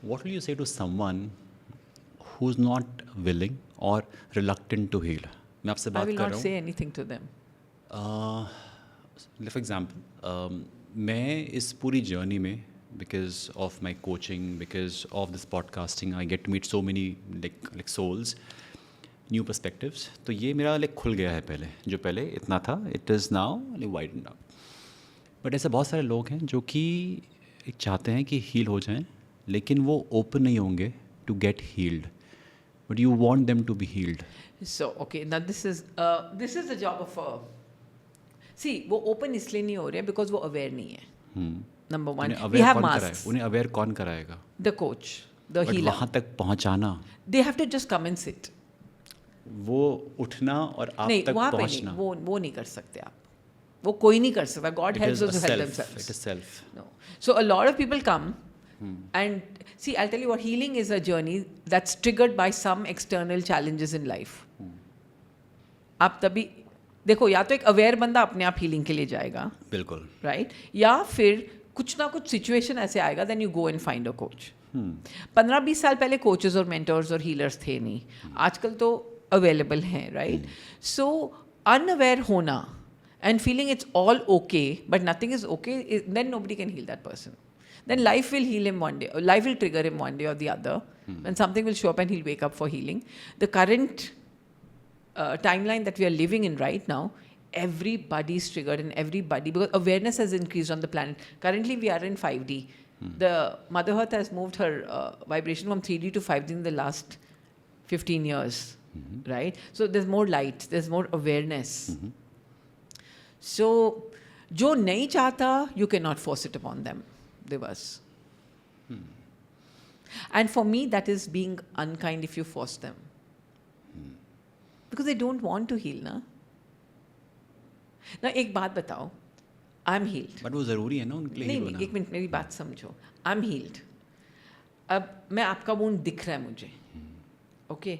What will you say to someone who's not willing or reluctant to heal? मैं आपसे I बात will कर not रहा say anything to them. हूँ for example मैं इस पूरी जर्नी में because of my coaching because of this podcasting I get to meet so many like souls new perspectives. तो ये मेरा लाइक खुल गया है. पहले जो पहले इतना था it is now widen out. But ऐसे बहुत सारे लोग हैं जो कि एक चाहते हैं कि हील हो जाएं लेकिन वो ओपन नहीं होंगे to get healed. But you want them to be healed. So, okay, now this is the job of see, वो open इसलिए नहीं हो रहे because वो aware नहीं है. Number one, we have masks. उन्हें अवेयर कौन कराएगा? The coach, the but healer. वहाँ तक पहुँचाना, They have to just come and sit. वो उठना और आप नहीं, तक वहाँ पे नहीं, पहुँचना. वो नहीं कर सकते आप. वो कोई नहीं कर सकता. God It helps is us a to help self. themselves. It is self. No. So a lot of people come and see, I'll tell you what, healing is a journey that's triggered by some external challenges in life. आप तभी देखो, या तो एक aware बंदा अपने आप healing के लिए जाएगा, बिल्कुल. राइट, या फिर कुछ ना कुछ सिचुएशन ऐसे आएगा, then you go and find a coach. 15-20 साल पहले कोचेस और मेंटर्स और हीलर्स थे नहीं. आजकल तो अवेलेबल हैं, राइट. सो अनअवेयर होना and feeling it's all okay but nothing is okay, then nobody can heal that person. Then life will heal him one day, or life will trigger him one day or the other, and something will show up and he'll wake up for healing. The current timeline that we are living in right now, everybody's triggered and everybody, because awareness has increased on the planet. Currently we are in 5D. The Mother Earth has moved her vibration from 3D to 5D in the last 15 years, right? So there's more light, there's more awareness. So जो नहीं चाहता, you cannot force it upon them, Divas. And for me that is being unkind if you force them, because they don't want to heal na. Now एक बात बताओ, I'm healed. But वो ज़रूरी है ना उनके लिए नहीं heal नहीं, होना. एक मिनट मेरी बात समझो. I'm healed. अब मैं आपका wound दिख रहा है मुझे, okay.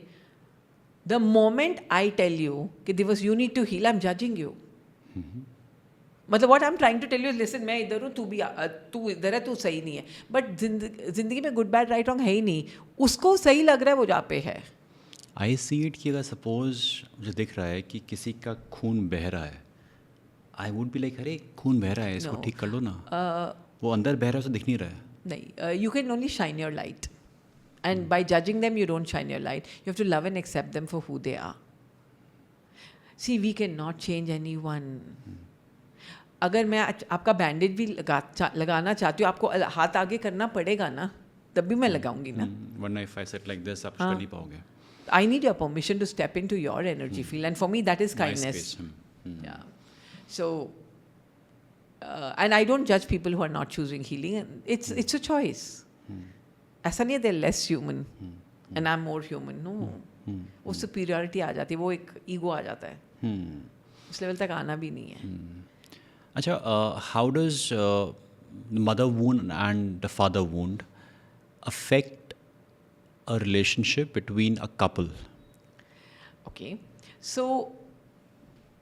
The moment I tell you कि Divas you need to heal, I'm judging you. मतलब what I'm trying to tell you is, listen, मैं इधर हूँ, तू इधर है, तू सही नहीं है. बट जिंदगी में गुड बैड राइट रॉन्ग है ही नहीं. उसको सही लग रहा है वो जहाँ पे है. आई सी इट कि अगर सपोज मुझे दिख रहा है कि किसी का खून बह रहा है, आई वुड बी लाइक अरे खून बह रहा है, इसको No. ठीक कर लो ना. वो अंदर बह रहा है, उसे दिख नहीं रहा है. नहीं, you can only shine your light, and by judging them you don't shine your light. You have to love and accept them for who they are. See, we cannot change anyone. अगर मैं आपका bandage भी लगाना चाहती हूँ, आपको हाथ आगे करना पड़ेगा ना, तब भी मैं लगाऊंगी ना. वरना if I set like this आप कर नहीं पाओगे. I need your permission to step into your energy field, and for me that is My kindness. space. Yeah. So, and I don't judge people who are not choosing healing. And it's a choice. ऐसा नहीं है they're less human and I'm more human. No. वो superiority आ जाती है, वो एक ego आ जाता है. उस लेवल तक आना भी नहीं है. अच्छा, how does mother wound and the father wound affect a relationship between a couple? Okay. So,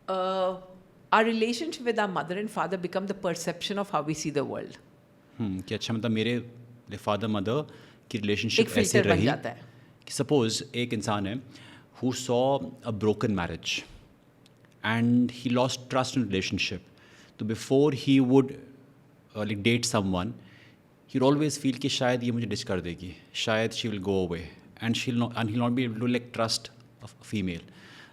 our relationship with our mother and father become the perception of how we see the world. कि अच्छा मतलब मेरे father mother की एक relationship ऐसे filter बन रही जाता है. कि सपोज एक इंसान है who saw a broken marriage and he lost trust in relationship. तो before he would like date someone, he'd always feel कि शायद ये मुझे डिच कर देगी, शायद she will go away and he'll not be able to like trust a female.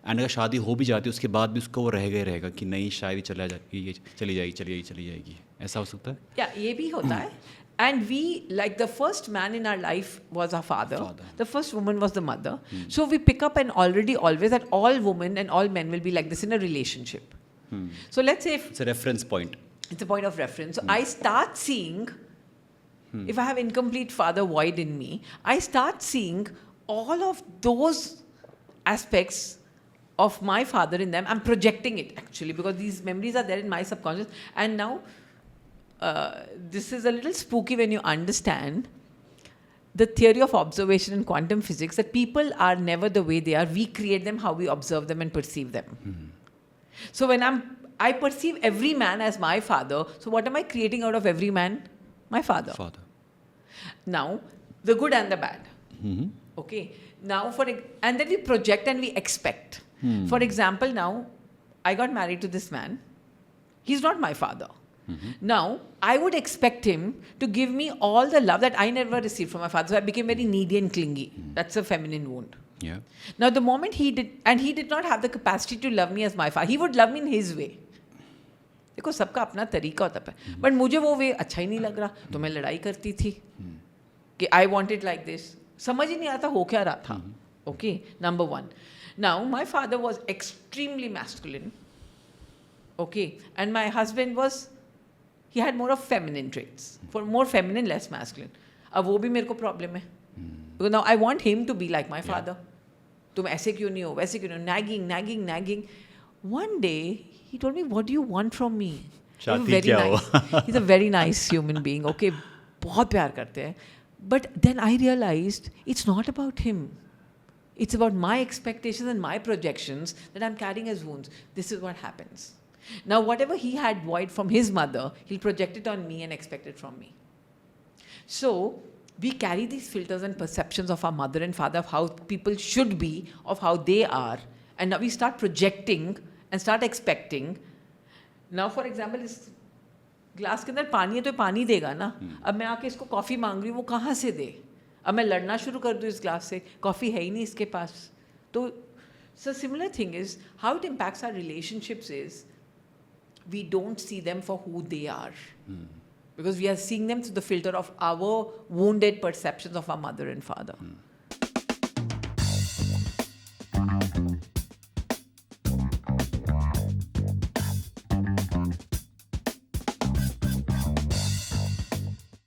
And अगर शादी हो भी जाती है उसके बाद भी उसको वो रहेगा कि नहीं शायद ही चली जाएगी. ऐसा हो सकता है. या ये भी होता है. And we, like the first man in our life was our father. The first woman was the mother. So we pick up and always that all women and all men will be like this in a relationship. So let's say if It's a reference point. it's a point of reference. So I start seeing, if I have incomplete father void in me, I start seeing all of those aspects of my father in them. I'm projecting it actually because these memories are there in my subconscious. And now, this is a little spooky when you understand the theory of observation in quantum physics, that people are never the way they are. We create them how we observe them and perceive them. So when I perceive every man as my father, so what am I creating out of every man? My father. Now, the good and the bad. Okay, now and then we project and we expect. For example, now I got married to this man. He's not my father. Now I would expect him to give me all the love that I never received from my father. So I became very needy and clingy. That's a feminine wound. Yeah. Now the moment he did not have the capacity to love me as my father. He would love me in his way. देखो सबका अपना तरीका होता है, but मुझे वो वे अच्छा ही नहीं लग रहा, तो मैं लड़ाई करती थी कि I want it like this. समझ ही नहीं आता हो क्या रहा था. Okay, number 1. Now my father was extremely masculine. Okay, and my husband was, he had more of feminine traits, for more feminine less masculine. अब वो भी मेरे को प्रॉब्लम है. Now I want him to be like my father. तुम ऐसे क्यों नहीं हो, वैसे क्यों नहीं हो, nagging, nagging, nagging. One day he told me, what do you want from me? चाहती क्या हो? He's a very nice human being. Okay, बहुत प्यार करते हैं. But then I realized it's not about him. It's about my expectations and my projections that I'm carrying as wounds. This is what happens. Now, whatever he had void from his mother, he'll project it on me and expect it from me. So, we carry these filters and perceptions of our mother and father, of how people should be, of how they are, and now we start projecting and start expecting. Now, for example, इस glass के अंदर पानी है तो पानी देगा ना. अब मैं आके इसको कॉफ़ी मांग रही हूँ, वो कहाँ से दे? अब मैं लड़ना शुरू कर दूँ इस ग्लास से, कॉफ़ी है ही नहीं इसके पास. तो similar thing is how it impacts our relationships is we don't see them for who they are. Because we are seeing them through the filter of our wounded perceptions of our mother and father.